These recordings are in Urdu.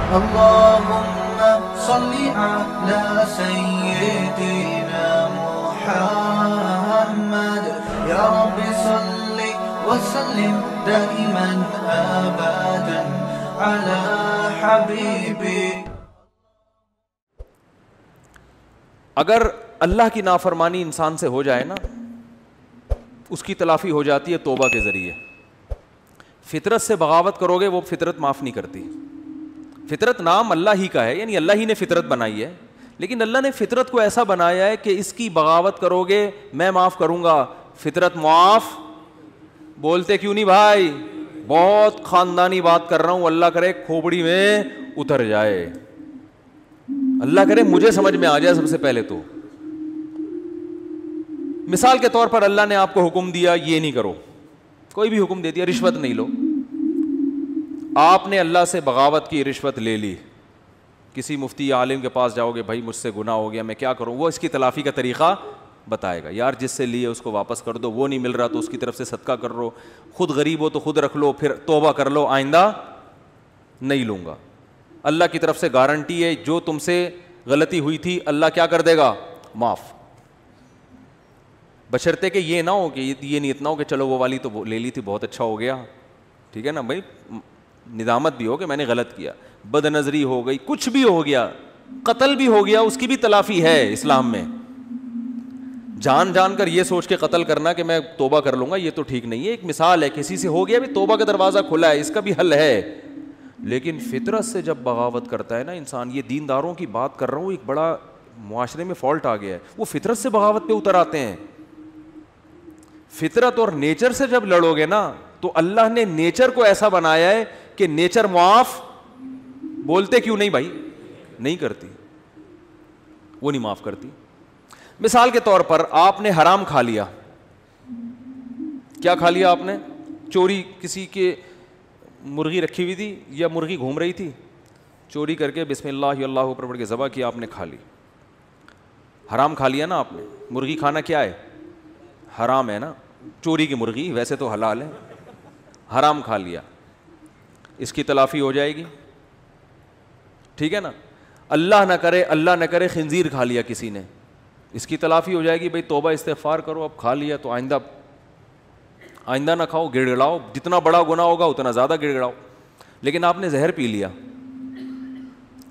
اللهم صل على سيدنا محمد يا رب صل وسلم دائما أبدا على حبيبك. اگر اللہ کی نافرمانی انسان سے ہو جائے نا، اس کی تلافی ہو جاتی ہے توبہ کے ذریعے. فطرت سے بغاوت کرو گے وہ فطرت معاف نہیں کرتی. فطرت نام اللہ ہی کا ہے، یعنی اللہ ہی نے فطرت بنائی ہے، لیکن اللہ نے فطرت کو ایسا بنایا ہے کہ اس کی بغاوت کرو گے میں معاف کروں گا. فطرت معاف بولتے کیوں نہیں بھائی؟ بہت خاندانی بات کر رہا ہوں، اللہ کرے کھوپڑی میں اتر جائے، اللہ کرے مجھے سمجھ میں آ جائے. سب سے پہلے تو مثال کے طور پر اللہ نے آپ کو حکم دیا یہ نہیں کرو، کوئی بھی حکم دے دیا، رشوت نہیں لو. آپ نے اللہ سے بغاوت کی، رشوت لے لی. کسی مفتی عالم کے پاس جاؤ گے، بھائی مجھ سے گناہ ہو گیا میں کیا کروں، وہ اس کی تلافی کا طریقہ بتائے گا. یار جس سے لیے اس کو واپس کر دو، وہ نہیں مل رہا تو اس کی طرف سے صدقہ کر لو، خود غریب ہو تو خود رکھ لو، پھر توبہ کر لو آئندہ نہیں لوں گا. اللہ کی طرف سے گارنٹی ہے جو تم سے غلطی ہوئی تھی اللہ کیا کر دے گا؟ معاف. بشرطے کہ یہ نہ ہو کہ یہ نیت نہ ہو کہ چلو وہ والی تو لے لی تھی بہت اچھا ہو گیا، ٹھیک ہے نا بھائی، ندامت بھی ہو کہ میں نے غلط کیا، بد نظری ہو گئی، کچھ بھی ہو گیا، قتل بھی ہو گیا، اس کی بھی تلافی ہے اسلام میں. جان جان کر یہ سوچ کے قتل کرنا کہ میں توبہ کر لوں گا یہ تو ٹھیک نہیں ہے. ایک مثال ہے، کسی سے ہو گیا بھی توبہ کا دروازہ کھلا ہے، اس کا بھی حل ہے. لیکن فطرت سے جب بغاوت کرتا ہے نا انسان، یہ دینداروں کی بات کر رہا ہوں، ایک بڑا معاشرے میں فالٹ آ گیا ہے، وہ فطرت سے بغاوت پہ اتر آتے ہیں. فطرت اور نیچر سے جب لڑو گے نا تو اللہ نے نیچر کو ایسا بنایا ہے کہ نیچر معاف بولتے کیوں نہیں بھائی؟ نہیں کرتی، وہ نہیں معاف کرتی. مثال کے طور پر آپ نے حرام کھا لیا. کیا کھا لیا آپ نے؟ چوری، کسی کے مرغی رکھی ہوئی تھی یا مرغی گھوم رہی تھی، چوری کر کے بسم اللہ اللہ اوپر پڑھ کے ذبح کیا، آپ نے کھا لی. حرام کھا لیا نا آپ نے. مرغی کھانا کیا ہے؟ حرام ہے نا. چوری کی مرغی ویسے تو حلال ہے، حرام کھا لیا، اس کی تلافی ہو جائے گی، ٹھیک ہے نا. اللہ نہ کرے خنزیر کھا لیا کسی نے، اس کی تلافی ہو جائے گی. بھائی توبہ استغفار کرو، اب کھا لیا تو آئندہ نہ کھاؤ، گڑ گڑاؤ، جتنا بڑا گناہ ہوگا اتنا زیادہ گڑ گڑاؤ. لیکن آپ نے زہر پی لیا.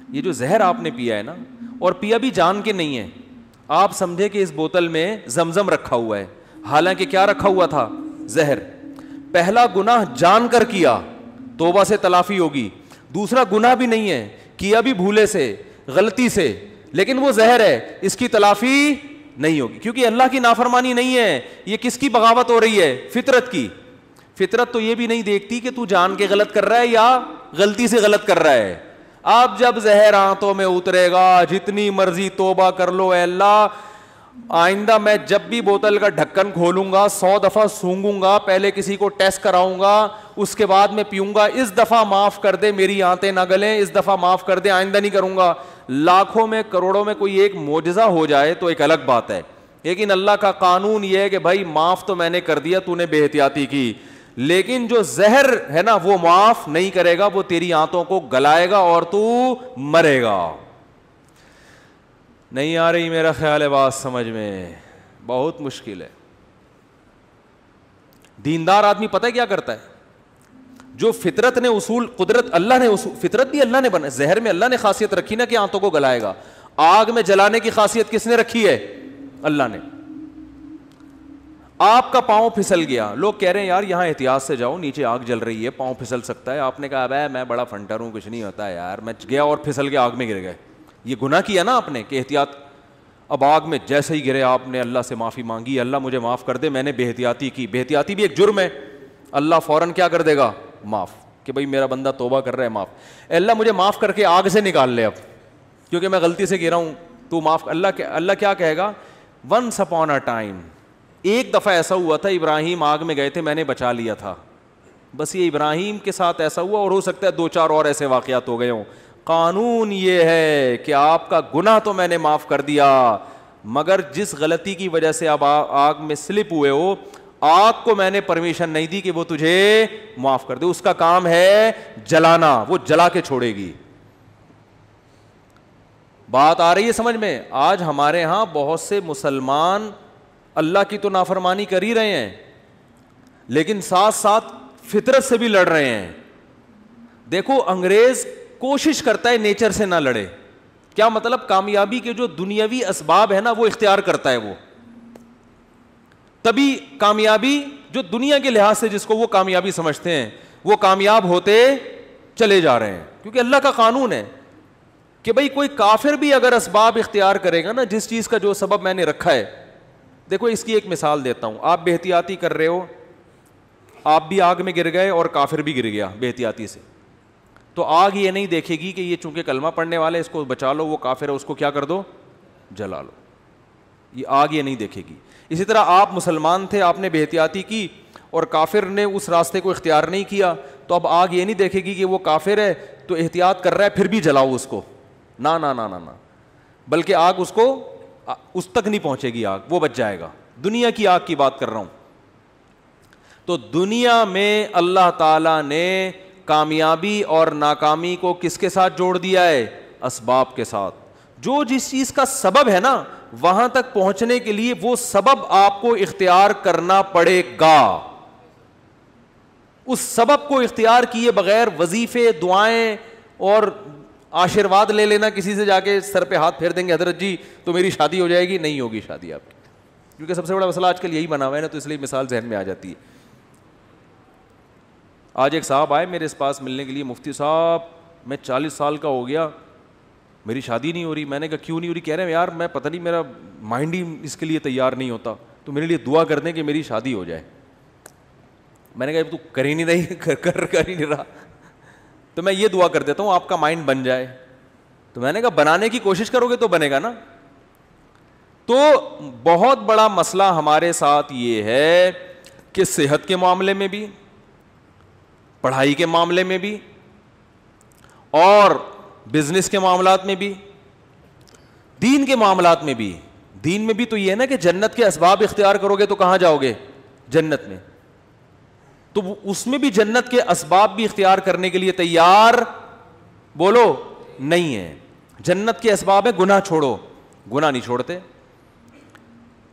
یہ جو زہر آپ نے پیا ہے نا، اور پیا بھی جان کے نہیں ہے، آپ سمجھے کہ اس بوتل میں زمزم رکھا ہوا ہے، حالانکہ کیا رکھا ہوا تھا؟ زہر. پہلا گناہ جان کر کیا، توبہ سے تلافی ہوگی. دوسرا گناہ بھی نہیں ہے، کیا بھی بھولے سے، غلطی سے، لیکن وہ زہر ہے، اس کی تلافی نہیں ہوگی کیونکہ اللہ کی نافرمانی نہیں ہے. یہ کس کی بغاوت ہو رہی ہے؟ فطرت کی. فطرت تو یہ بھی نہیں دیکھتی کہ تو جان کے غلط کر رہا ہے یا غلطی سے غلط کر رہا ہے. اب جب زہر آنتوں میں اترے گا، جتنی مرضی توبہ کر لو، اے اللہ آئندہ میں جب بھی بوتل کا ڈھکن کھولوں گا 100 دفعہ سونگوں گا، پہلے کسی کو ٹیسٹ کراؤں گا، اس کے بعد میں پیوں گا، اس دفعہ معاف کر دے، میری آنتیں نہ گلیں، اس دفعہ معاف کر دے، آئندہ نہیں کروں گا. لاکھوں میں کروڑوں میں کوئی ایک معجزہ ہو جائے تو ایک الگ بات ہے، لیکن اللہ کا قانون یہ ہے کہ بھائی معاف تو میں نے کر دیا، تو نے بے احتیاطی کی، لیکن جو زہر ہے نا وہ معاف نہیں کرے گا، وہ تیری آنتوں کو گلائے گا اور تو مرے گا. نہیں آ رہی میرا خیال ہے بات سمجھ میں؟ بہت مشکل ہے. دیندار آدمی پتہ ہے کیا کرتا ہے؟ جو فطرت نے اصول، قدرت اللہ نے اصول، فطرت بھی اللہ نے بنا، زہر میں اللہ نے خاصیت رکھی نا کہ آنتوں کو گلائے گا. آگ میں جلانے کی خاصیت کس نے رکھی ہے؟ اللہ نے. آپ کا پاؤں پھسل گیا، لوگ کہہ رہے ہیں یار یہاں احتیاط سے جاؤ، نیچے آگ جل رہی ہے، پاؤں پھسل سکتا ہے. آپ نے کہا ابے میں بڑا فنٹر ہوں، کچھ نہیں ہوتا ہے یار، میں گیا اور پھسل کے آگ میں گر گئے. یہ گناہ کیا نا آپ نے کہ احتیاط. اب آگ میں جیسے ہی گرے آپ نے اللہ سے معافی مانگی، اللہ مجھے معاف کر دے، میں نے بے احتیاطی کی. بے احتیاطی بھی ایک جرم ہے، اللہ فوراً کیا کر دے گا؟ معاف، کہ بھائی میرا بندہ توبہ کر رہا ہے، معاف. اللہ مجھے معاف کر کے آگ سے نکال لے اب، کیونکہ میں غلطی سے گرا ہوں، تو معاف. اللہ کیا کہے گا؟ ونس اپون اے ٹائم، ایک دفعہ ایسا ہوا تھا، ابراہیم آگ میں گئے تھے، میں نے بچا لیا تھا. بس یہ ابراہیم کے ساتھ ایسا ہوا، اور ہو سکتا ہے 2-4 اور ایسے واقعات ہو گئے ہوں. قانون یہ ہے کہ آپ کا گناہ تو میں نے معاف کر دیا، مگر جس غلطی کی وجہ سے آپ آگ میں سلپ ہوئے ہو، آگ کو میں نے پرمیشن نہیں دی کہ وہ تجھے معاف کر دے. اس کا کام ہے جلانا، وہ جلا کے چھوڑے گی. بات آ رہی ہے سمجھ میں؟ آج ہمارے ہاں بہت سے مسلمان اللہ کی تو نافرمانی کر ہی رہے ہیں, لیکن ساتھ ساتھ فطرت سے بھی لڑ رہے ہیں. دیکھو انگریز کوشش کرتا ہے نیچر سے نہ لڑے. کیا مطلب؟ کامیابی کے جو دنیاوی اسباب ہے نا وہ اختیار کرتا ہے وہ, تبھی کامیابی جو دنیا کے لحاظ سے جس کو وہ کامیابی سمجھتے ہیں وہ کامیاب ہوتے چلے جا رہے ہیں. کیونکہ اللہ کا قانون ہے کہ بھئی کوئی کافر بھی اگر اسباب اختیار کرے گا نا, جس چیز کا جو سبب میں نے رکھا ہے. دیکھو اس کی ایک مثال دیتا ہوں. آپ بے احتیاطی کر رہے ہو, آپ بھی آگ میں گر گئے اور کافر بھی گر گیا بے احتیاطی سے, تو آگ یہ نہیں دیکھے گی کہ یہ چونکہ کلمہ پڑھنے والا ہے اس کو بچا لو, وہ کافر ہے اس کو کیا کر دو, جلا لو. یہ آگ یہ نہیں دیکھے گی. اسی طرح آپ مسلمان تھے, آپ نے بے احتیاطی کی اور کافر نے اس راستے کو اختیار نہیں کیا, تو اب آگ یہ نہیں دیکھے گی کہ وہ کافر ہے تو احتیاط کر رہا ہے پھر بھی جلاؤ اس کو. نا نا نا نا نا, بلکہ آگ اس کو اس تک نہیں پہنچے گی, آگ وہ بچ جائے گا. دنیا کی آگ کی بات کر رہا ہوں. تو دنیا میں اللہ تعالیٰ نے کامیابی اور ناکامی کو کس کے ساتھ جوڑ دیا ہے؟ اسباب کے ساتھ. جو جس چیز کا سبب ہے نا وہاں تک پہنچنے کے لیے وہ سبب آپ کو اختیار کرنا پڑے گا. اس سبب کو اختیار کیے بغیر وظیفے, دعائیں اور آشرواد لے لینا, کسی سے جا کے سر پہ ہاتھ پھیر دیں گے حضرت جی تو میری شادی ہو جائے گی, نہیں ہوگی شادی آپ کی. کیونکہ سب سے بڑا مسئلہ آج کل یہی بنا ہوا ہے نا, تو اس لیے مثال ذہن میں آ جاتی ہے. آج ایک صاحب آئے میرے پاس ملنے کے لیے, مفتی صاحب میں 40 سال کا ہو گیا, میری شادی نہیں ہو رہی. میں نے کہا کیوں نہیں ہو رہی؟ کہہ رہے ہیں یار میں پتہ نہیں میرا مائنڈ ہی اس کے لیے تیار نہیں ہوتا, تو میرے لیے دعا کر دیں کہ میری شادی ہو جائے. میں نے کہا تو کر ہی نہیں رہی, کر ہی نہیں رہا, تو میں یہ دعا کر دیتا ہوں آپ کا مائنڈ بن جائے. تو میں نے کہا بنانے کی کوشش کرو گے تو بنے گا نا. تو بہت بڑا مسئلہ ہمارے ساتھ یہ ہے کہ صحت کے معاملے میں بھی, پڑھائی کے معاملے میں بھی, اور بزنس کے معاملات میں بھی, دین کے معاملات میں بھی. دین میں بھی تو یہ ہے نا کہ جنت کے اسباب اختیار کرو گے تو کہاں جاؤ گے؟ جنت میں. تو اس میں بھی جنت کے اسباب بھی اختیار کرنے کے لیے تیار بولو نہیں ہے. جنت کے اسباب ہے گناہ چھوڑو, گناہ نہیں چھوڑتے,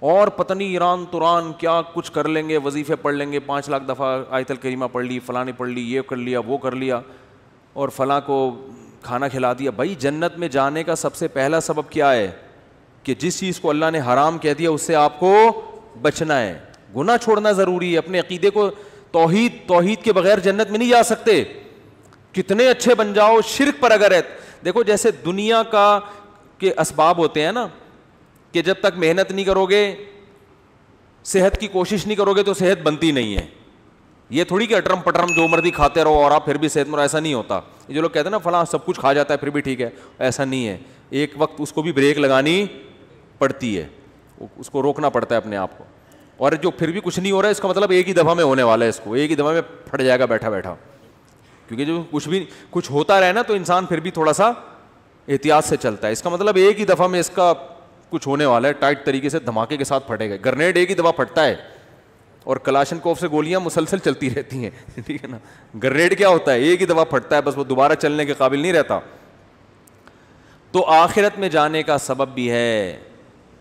اور پتہ نہیں ایران توران کیا کچھ کر لیں گے, وظیفے پڑھ لیں گے, 5 لاکھ دفعہ آیت الکریمہ پڑھ لی, فلاں نے پڑھ لی, یہ کر لیا, وہ کر لیا, اور فلاں کو کھانا کھلا دیا. بھائی جنت میں جانے کا سب سے پہلا سبب کیا ہے؟ کہ جس چیز کو اللہ نے حرام کہہ دیا اس سے آپ کو بچنا ہے. گناہ چھوڑنا ضروری ہے. اپنے عقیدے کو توحید کے بغیر جنت میں نہیں جا سکتے. کتنے اچھے بن جاؤ, شرک پر اگر ہے. دیکھو جیسے دنیا کا کے اسباب ہوتے ہیں نا, کہ جب تک محنت نہیں کرو گے, صحت کی کوشش نہیں کرو گے تو صحت بنتی نہیں ہے. یہ تھوڑی کہ اٹرم پٹرم جو مرضی کھاتے رہو اور آپ پھر بھی صحت مند, ایسا نہیں ہوتا. یہ جو لوگ کہتے ہیں نا فلاں سب کچھ کھا جاتا ہے پھر بھی ٹھیک ہے, ایسا نہیں ہے. ایک وقت اس کو بھی بریک لگانی پڑتی ہے, اس کو روکنا پڑتا ہے اپنے آپ کو. اور جو پھر بھی کچھ نہیں ہو رہا ہے اس کا مطلب ایک ہی دفعہ میں ہونے والا ہے, اس کو ایک ہی دفعہ میں پھٹ جائے گا بیٹھا بیٹھا. کیونکہ جو کچھ ہوتا رہے نا تو انسان پھر بھی تھوڑا سا احتیاط سے چلتا ہے. اس کا مطلب ایک ہی دفعہ میں اس کا کچھ ہونے والا ہے, ٹائٹ طریقے سے دھماکے کے ساتھ پھٹے گا. گرنیڈ ایک ہی دفعہ پھٹتا ہے اور کلاشن کوف سے گولیاں مسلسل چلتی رہتی ہیں, ٹھیک ہے نا. گرنیڈ کیا ہوتا ہے؟ ایک ہی دفعہ پھٹتا ہے, بس وہ دوبارہ چلنے کے قابل نہیں رہتا. تو آخرت میں جانے کا سبب بھی ہے,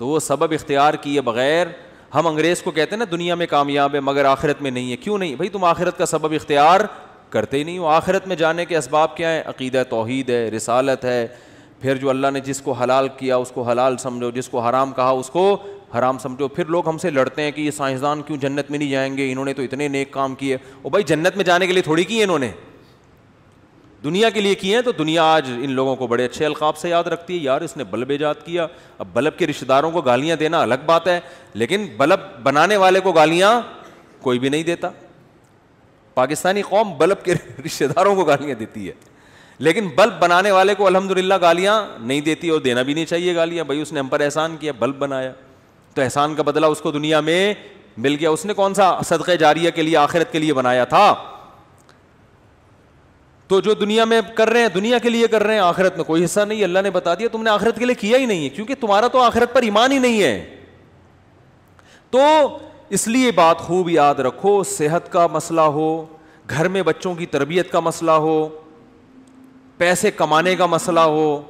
تو وہ سبب اختیار کیے بغیر ہم انگریز کو کہتے ہیں نا دنیا میں کامیاب ہے مگر آخرت میں نہیں ہے. کیوں نہیں بھائی؟ تم آخرت کا سبب اختیار کرتے ہی نہیں ہو. آخرت میں جانے کے اسباب کیا ہیں؟ عقیدہ توحید ہے, رسالت ہے, پھر جو اللہ نے جس کو حلال کیا اس کو حلال سمجھو, جس کو حرام کہا اس کو حرام سمجھو. پھر لوگ ہم سے لڑتے ہیں کہ یہ سائنسدان کیوں جنت میں نہیں جائیں گے, انہوں نے تو اتنے نیک کام کیے. او بھائی جنت میں جانے کے لیے تھوڑی کیے انہوں نے, دنیا کے لیے کیے ہیں. تو دنیا آج ان لوگوں کو بڑے اچھے القاب سے یاد رکھتی ہے, یار اس نے بلب ایجاد کیا. اب بلب کے رشتہ داروں کو گالیاں دینا الگ بات ہے, لیکن بلب بنانے والے کو گالیاں کوئی بھی نہیں دیتا. پاکستانی قوم بلب کے رشتہ داروں کو گالیاں دیتی ہے, لیکن بلب بنانے والے کو الحمدللہ گالیاں نہیں دیتی, اور دینا بھی نہیں چاہیے گالیاں. بھائی اس نے ہم پر احسان کیا, بلب بنایا, تو احسان کا بدلہ اس کو دنیا میں مل گیا. اس نے کون سا صدقہ جاریہ کے لیے آخرت کے لیے بنایا تھا؟ تو جو دنیا میں کر رہے ہیں دنیا کے لیے کر رہے ہیں, آخرت میں کوئی حصہ نہیں. اللہ نے بتا دیا تم نے آخرت کے لیے کیا ہی نہیں ہے, کیونکہ تمہارا تو آخرت پر ایمان ہی نہیں ہے. تو اس لیے بات خوب یاد رکھو, صحت کا مسئلہ ہو, گھر میں بچوں کی تربیت کا مسئلہ ہو, پیسے کمانے کا مسئلہ ہو,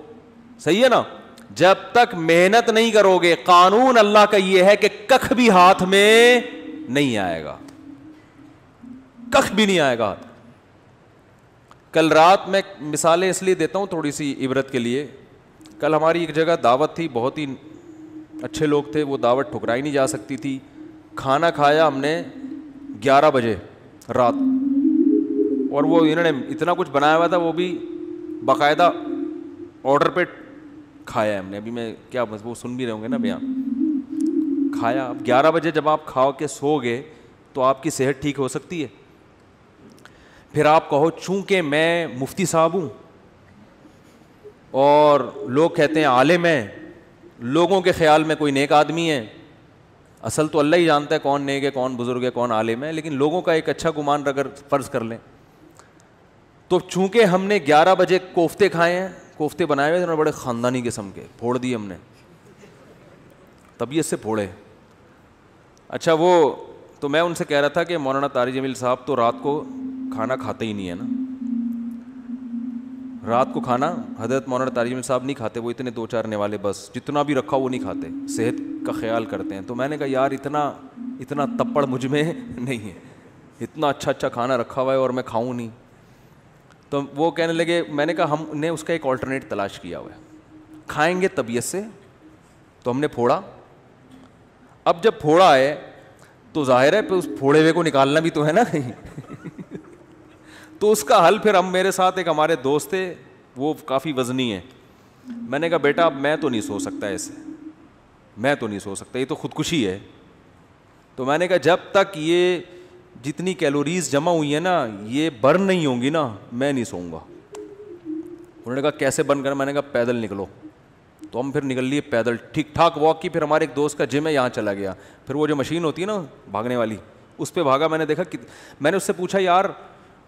صحیح ہے نا, جب تک محنت نہیں کرو گے, قانون اللہ کا یہ ہے کہ کخ بھی ہاتھ میں نہیں آئے گا, کخ بھی نہیں آئے گا. کل رات میں مثالیں اس لیے دیتا ہوں تھوڑی سی عبرت کے لیے. کل ہماری ایک جگہ دعوت تھی, بہت ہی اچھے لوگ تھے, وہ دعوت ٹھکرائی نہیں جا سکتی تھی. کھانا کھایا ہم نے 11 بجے رات, اور وہ انہوں نے اتنا کچھ بنایا ہوا تھا, وہ بھی باقاعدہ آرڈر پہ کھایا ہے ہم نے. ابھی میں کیا بس وہ سن بھی رہے ہوں گے نا بیان. کھایا. اب 11 بجے جب آپ کھاؤ کے سو گے تو آپ کی صحت ٹھیک ہو سکتی ہے؟ پھر آپ کہو چونکہ میں مفتی صاحب ہوں اور لوگ کہتے ہیں عالم ہے, لوگوں کے خیال میں کوئی نیک آدمی ہے. اصل تو اللہ ہی جانتا ہے کون نیک ہے, کون بزرگ ہے, کون عالم ہے, لیکن لوگوں کا ایک اچھا گمان اگر فرض کر لیں تو چونکہ ہم نے 11 بجے کوفتے کھائے ہیں, کوفتے بنائے ہوئے تھے بڑے خاندانی قسم کے, پھوڑ دیے ہم نے, طبیعت سے پھوڑے. اچھا وہ تو میں ان سے کہہ رہا تھا کہ مولانا طارق جمیل صاحب تو رات کو کھانا کھاتے ہی نہیں ہے نا, رات کو کھانا حضرت مولانا طارق جمیل صاحب نہیں کھاتے, وہ اتنے 2-4 نوالے بس جتنا بھی رکھا وہ نہیں کھاتے, صحت کا خیال کرتے ہیں. تو میں نے کہا یار اتنا تپڑ مجھ میں نہیں ہے, اتنا اچھا کھانا رکھا ہوا ہے اور میں کھاؤں نہیں. تو وہ کہنے لگے, میں نے کہا ہم نے اس کا ایک آلٹرنیٹ تلاش کیا ہوا ہے, کھائیں گے طبیعت سے. تو ہم نے پھوڑا. اب جب پھوڑا ہے تو ظاہر ہے پھر اس پھوڑے ہوئے کو نکالنا بھی تو ہے نا کہیں. تو اس کا حل پھر ہم, میرے ساتھ ایک ہمارے دوست تھے, وہ کافی وزنی ہیں. میں نے کہا بیٹا اب میں تو نہیں سو سکتا ایسے, میں تو نہیں سو سکتا, یہ تو خودکشی ہے. تو میں نے کہا جب تک یہ جتنی کیلوریز جمع ہوئی ہیں نا یہ برن نہیں ہوں گی نا میں نہیں سوؤں گا. انہوں نے کہا کیسے برن کرنا؟ میں نے کہا پیدل نکلو. تو ہم پھر نکل لیے پیدل, ٹھیک ٹھاک واک کی. پھر ہمارے ایک دوست کا جم ہے یہاں چلا گیا, پھر وہ جو مشین ہوتی ہے نا بھاگنے والی اس پہ بھاگا. میں نے دیکھا, میں نے اس سے پوچھا یار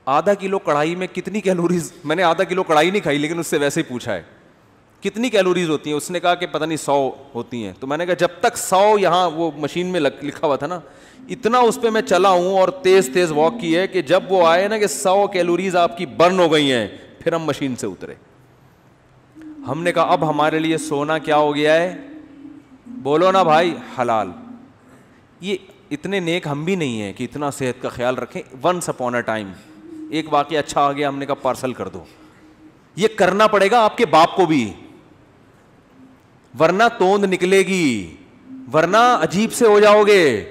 آدھا کلو کڑھائی میں کتنی کیلوریز, میں نے آدھا کلو کڑھائی نہیں کھائی لیکن اس سے ویسے ہی پوچھا ہے کتنی کیلوریز ہوتی ہیں. اس نے کہا کہ پتہ نہیں 100 ہوتی ہیں. تو میں نے کہا جب تک 100 یہاں وہ مشین میں لکھا ہوا تھا نا, اتنا اس پہ میں چلا ہوں اور تیز واک کی ہے کہ جب وہ آئے نا کہ 100 کیلوریز آپ کی برن ہو گئی ہیں پھر ہم مشین سے اترے. ہم نے کہا اب ہمارے لیے سونا کیا ہو گیا ہے؟ بولو نا بھائی, حلال. یہ اتنے نیک ہم بھی نہیں ہیں کہ اتنا صحت کا خیال رکھیں. ونس اپون اے ٹائم ایک واقعہ اچھا آ گیا, ہم نے کہا پارسل کر دو. یہ کرنا پڑے گا آپ کے باپ کو بھی, ورنہ توند نکلے گی, ورنہ عجیب سے ہو جاؤ گے.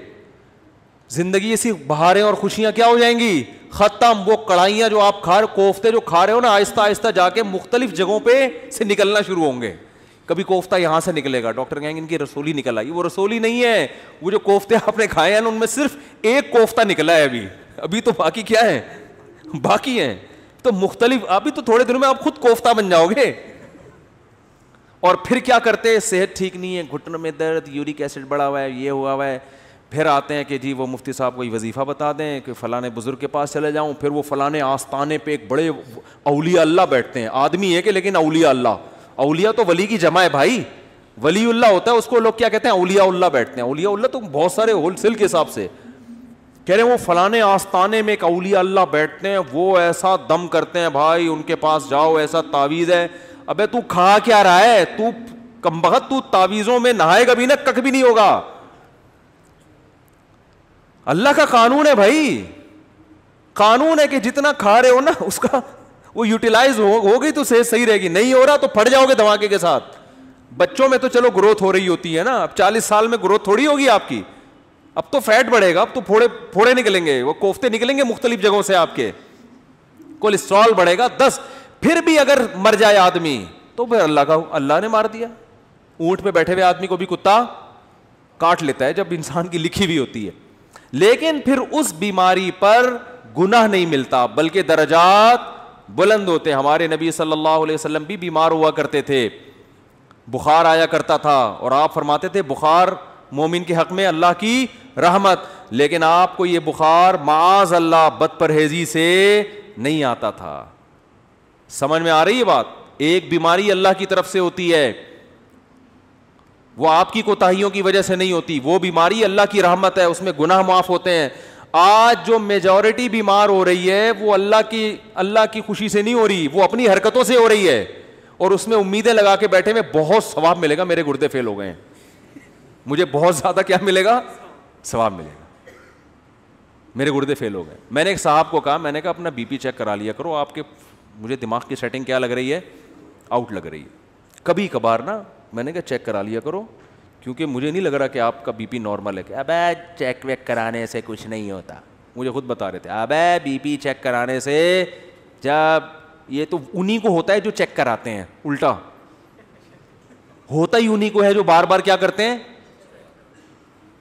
زندگی ایسی بہاریں اور خوشیاں کیا ہو جائیں گی, ختم. وہ کڑھائیاں جو آپ کوفتے جو کھا رہے ہو نا آہستہ آہستہ جا کے مختلف جگہوں پہ سے نکلنا شروع ہوں گے. کبھی کوفتہ یہاں سے نکلے گا, ڈاکٹر کہیں گے ان کی رسولی نکل آئی. وہ رسولی نہیں ہے, وہ جو کوفتے آپ نے کھائے ہیں ان میں صرف ایک کوفتہ نکلا ہے ابھی تو باقی کیا ہے, باقی ہیں. تو مختلف, ابھی تو تھوڑے دنوں میں آپ خود کوفتہ بن جاؤ گے. اور پھر کیا کرتے, صحت ٹھیک نہیں ہے, گھٹنوں میں درد, یورک ایسڈ بڑھا ہوا ہے, یہ ہوا ہے. پھر آتے ہیں کہ جی وہ مفتی صاحب کوئی وظیفہ بتا دیں کہ فلاں بزرگ کے پاس چلے جاؤں. پھر وہ فلاں آستانے پہ ایک بڑے اولیاء اللہ بیٹھتے ہیں, آدمی ہے کہ لیکن اولیاء اللہ, اولیاء تو ولی کی جمع ہے بھائی, ولی اللہ ہوتا ہے اس کو لوگ کیا کہتے ہیں, اولیاء اللہ بیٹھتے ہیں. اولیاء اللہ تو بہت سارے ہول سیل کے حساب سے کہہ رہے ہیں. وہ فلاں آستانے میں ایک اولیاء اللہ بیٹھتے ہیں, وہ ایسا دم کرتے ہیں بھائی, ان کے پاس جاؤ, ایسا تعویذ ہے. ابے تو کھا کیا رہا ہے, تو کمبخت, تو تعویذوں میں نہائے گا بھی نہ کک بھی نہیں ہوگا. اللہ کا قانون ہے بھائی, قانون ہے کہ جتنا کھا رہے ہو نا اس کا وہ یوٹیلائز ہو گئی تو صحیح رہے گی, نہیں ہو رہا تو پھٹ جاؤ گے دھماکے کے ساتھ. بچوں میں تو چلو گروتھ ہو رہی ہوتی ہے نا, اب 40 سال میں گروتھ تھوڑی ہوگی آپ کی, اب تو فیٹ بڑھے گا, اب تو پھوڑے نکلیں گے, وہ کوفتے نکلیں گے مختلف جگہوں سے, آپ کے کولیسٹرول بڑھے گا 10. پھر بھی اگر مر جائے آدمی تو پھر اللہ نے مار دیا. اونٹ پہ بیٹھے ہوئے آدمی کو بھی کتا کاٹ لیتا ہے جب انسان کی لکھی ہوئی ہوتی ہے. لیکن پھر اس بیماری پر گناہ نہیں ملتا بلکہ درجات بلند ہوتے ہیں. ہمارے نبی صلی اللہ علیہ وسلم بھی بیمار ہوا کرتے تھے, بخار آیا کرتا تھا, اور آپ فرماتے تھے بخار مومن کے حق میں اللہ کی رحمت. لیکن آپ کو یہ بخار معاذ اللہ بد پرہیزی سے نہیں آتا تھا. سمجھ میں آ رہی ہے بات؟ ایک بیماری اللہ کی طرف سے ہوتی ہے, وہ آپ کی کوتاہیوں کی وجہ سے نہیں ہوتی. وہ بیماری اللہ کی رحمت ہے, اس میں گناہ معاف ہوتے ہیں. آج جو میجورٹی بیمار ہو رہی ہے وہ اللہ کی خوشی سے نہیں ہو رہی, وہ اپنی حرکتوں سے ہو رہی ہے. اور اس میں امیدیں لگا کے بیٹھے میں بہت ثواب ملے گا, میرے گردے فیل ہو گئے ہیں, مجھے بہت زیادہ کیا ملے گا, ثواب ملے گا, میرے گردے فیل ہو گئے. میں نے ایک صاحب کو کہا, میں نے کہا اپنا بی پی چیک کرا لیا کرو, آپ کے مجھے دماغ کی سیٹنگ کیا لگ رہی ہے, آؤٹ لگ رہی ہے, کبھی کبھار نا میں نے کہا چیک کرا لیا کرو, کیونکہ مجھے نہیں لگ رہا کہ آپ کا بی پی نارمل ہے. کہ ابے چیک ویک کرانے سے کچھ نہیں ہوتا, مجھے خود بتا رہے تھے, ابے بی پی چیک کرانے سے, جب یہ تو انہی کو ہوتا ہے جو چیک کراتے ہیں, الٹا ہوتا ہی انہی کو ہے جو بار بار کیا کرتے ہیں.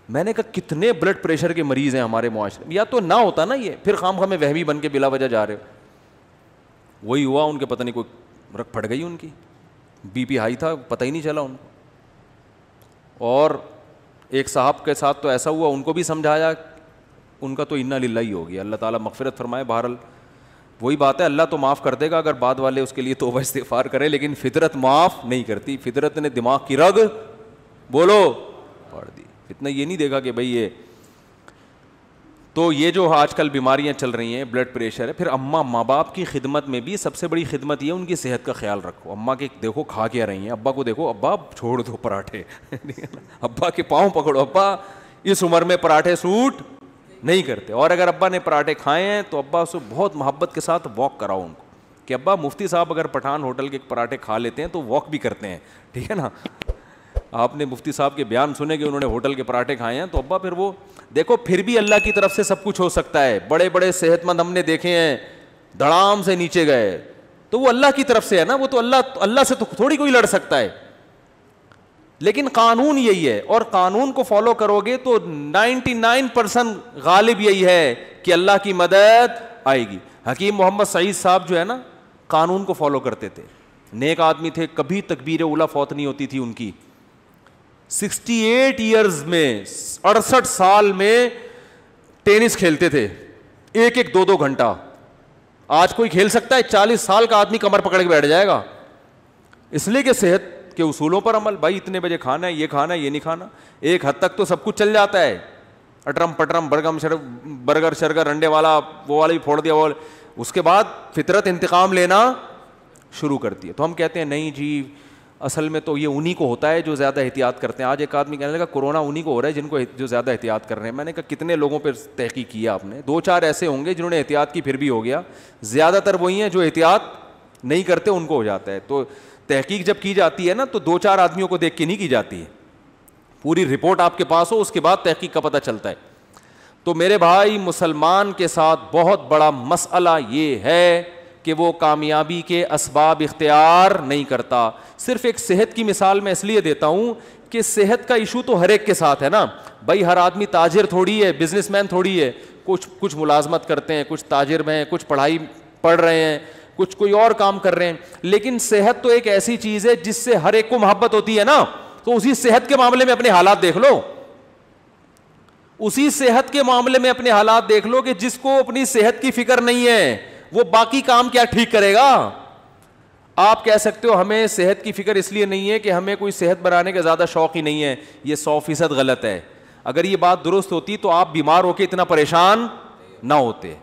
میں نے کہا کتنے بلڈ پریشر کے مریض ہیں ہمارے معاشرے میں, یا تو نہ ہوتا نا یہ, پھر خام خواہ وہمی بن کے بلا وجہ جا رہے ہو. وہی ہوا, ان کے پتہ نہیں کوئی رکھ پھٹ گئی, ان کی بی پی ہائی تھا, پتہ ہی نہیں چلا ان کو. اور ایک صاحب کے ساتھ تو ایسا ہوا, ان کو بھی سمجھایا, ان کا تو انا للہ ہی ہو گیا, اللہ تعالیٰ مغفرت فرمائے. بہرحال وہی بات ہے, اللہ تو معاف کر دے گا اگر بعد والے اس کے لیے توبہ استغفار کرے, لیکن فطرت معاف نہیں کرتی. فطرت نے دماغ کی رگ بولو پاڑ دی. اتنا یہ نہیں دیکھا کہ بھائی یہ تو یہ جو آج کل بیماریاں چل رہی ہیں, بلڈ پریشر ہے. پھر اماں ماں باپ کی خدمت میں بھی سب سے بڑی خدمت یہ ان کی صحت کا خیال رکھو. اماں کے دیکھو کھا کیا رہی ہیں, ابا کو دیکھو, ابا چھوڑ دو پراٹھے, ابا کے پاؤں پکڑو, ابا اس عمر میں پراٹھے سوٹ نہیں کرتے. اور اگر ابا نے پراٹھے کھائے ہیں تو ابا سے بہت محبت کے ساتھ واک کراؤ ان کو, کہ ابا مفتی صاحب اگر پٹھان ہوٹل کے پراٹھے کھا لیتے ہیں تو واک بھی کرتے ہیں, ٹھیک ہے نا. آپ نے مفتی صاحب کے بیان سنے کہ انہوں نے ہوٹل کے پراٹھے کھائے ہیں, تو ابا پھر وہ دیکھو, پھر بھی اللہ کی طرف سے سب کچھ ہو سکتا ہے. بڑے بڑے صحت مند ہم نے دیکھے ہیں دھڑام سے نیچے گئے, تو وہ اللہ کی طرف سے ہے نا, وہ تو اللہ سے تو تھوڑی کوئی لڑ سکتا ہے. لیکن قانون یہی ہے, اور قانون کو فالو کرو گے تو 99% غالب یہی ہے کہ اللہ کی مدد آئے گی. حکیم محمد سعید صاحب جو ہے نا, قانون کو فالو کرتے تھے, نیک آدمی تھے, کبھی تکبیر اولیٰ فوت نہیں ہوتی تھی ان کی. 68 ایئرز میں, 68 سال میں ٹینس کھیلتے تھے, ایک ایک 2 گھنٹہ. آج کوئی کھیل سکتا ہے؟ 40 سال کا آدمی کمر پکڑ کے بیٹھ جائے گا, اس لیے کہ صحت کے اصولوں پر عمل. بھائی اتنے بجے کھانا ہے, یہ نہیں کھانا. ایک حد تک تو سب کچھ چل جاتا ہے, اٹرم پٹرم برگر شرگر انڈے والا وہ والا بھی پھوڑ دیا, اس کے بعد فطرت انتقام لینا شروع کرتی ہے. تو ہم کہتے ہیں نہیں جی, اصل میں تو یہ انہی کو ہوتا ہے جو زیادہ احتیاط کرتے ہیں. آج ایک آدمی کہنے لگا کورونا انہی کو ہو رہا ہے جن کو جو زیادہ احتیاط کر رہے ہیں. میں نے کہا کتنے لوگوں پہ تحقیق کیا آپ نے؟ 2-4 ایسے ہوں گے جنہوں نے احتیاط کی پھر بھی ہو گیا, زیادہ تر وہی ہیں جو احتیاط نہیں کرتے ان کو ہو جاتا ہے. تو تحقیق جب کی جاتی ہے نا تو 2-4 آدمیوں کو دیکھ کے نہیں کی جاتی ہے, پوری رپورٹ آپ کے پاس ہو اس کے بعد تحقیق کا پتہ چلتا ہے. تو میرے بھائی, مسلمان کے ساتھ بہت بڑا مسئلہ یہ ہے کہ وہ کامیابی کے اسباب اختیار نہیں کرتا. صرف ایک صحت کی مثال میں اس لیے دیتا ہوں کہ صحت کا ایشو تو ہر ایک کے ساتھ ہے نا بھائی. ہر آدمی تاجر تھوڑی ہے, بزنس مین تھوڑی ہے. کچھ ملازمت کرتے ہیں, کچھ تاجر میں ہیں, کچھ پڑھائی پڑھ رہے ہیں, کچھ کوئی اور کام کر رہے ہیں. لیکن صحت تو ایک ایسی چیز ہے جس سے ہر ایک کو محبت ہوتی ہے نا. تو اسی صحت کے معاملے میں اپنے حالات دیکھ لو, اسی صحت کے معاملے میں اپنے حالات دیکھ لو کہ جس کو اپنی صحت کی فکر نہیں ہے وہ باقی کام کیا ٹھیک کرے گا. آپ کہہ سکتے ہو ہمیں صحت کی فکر اس لیے نہیں ہے کہ ہمیں کوئی صحت بنانے کا زیادہ شوق ہی نہیں ہے. یہ 100% غلط ہے. اگر یہ بات درست ہوتی تو آپ بیمار ہو کے اتنا پریشان نہ ہوتے.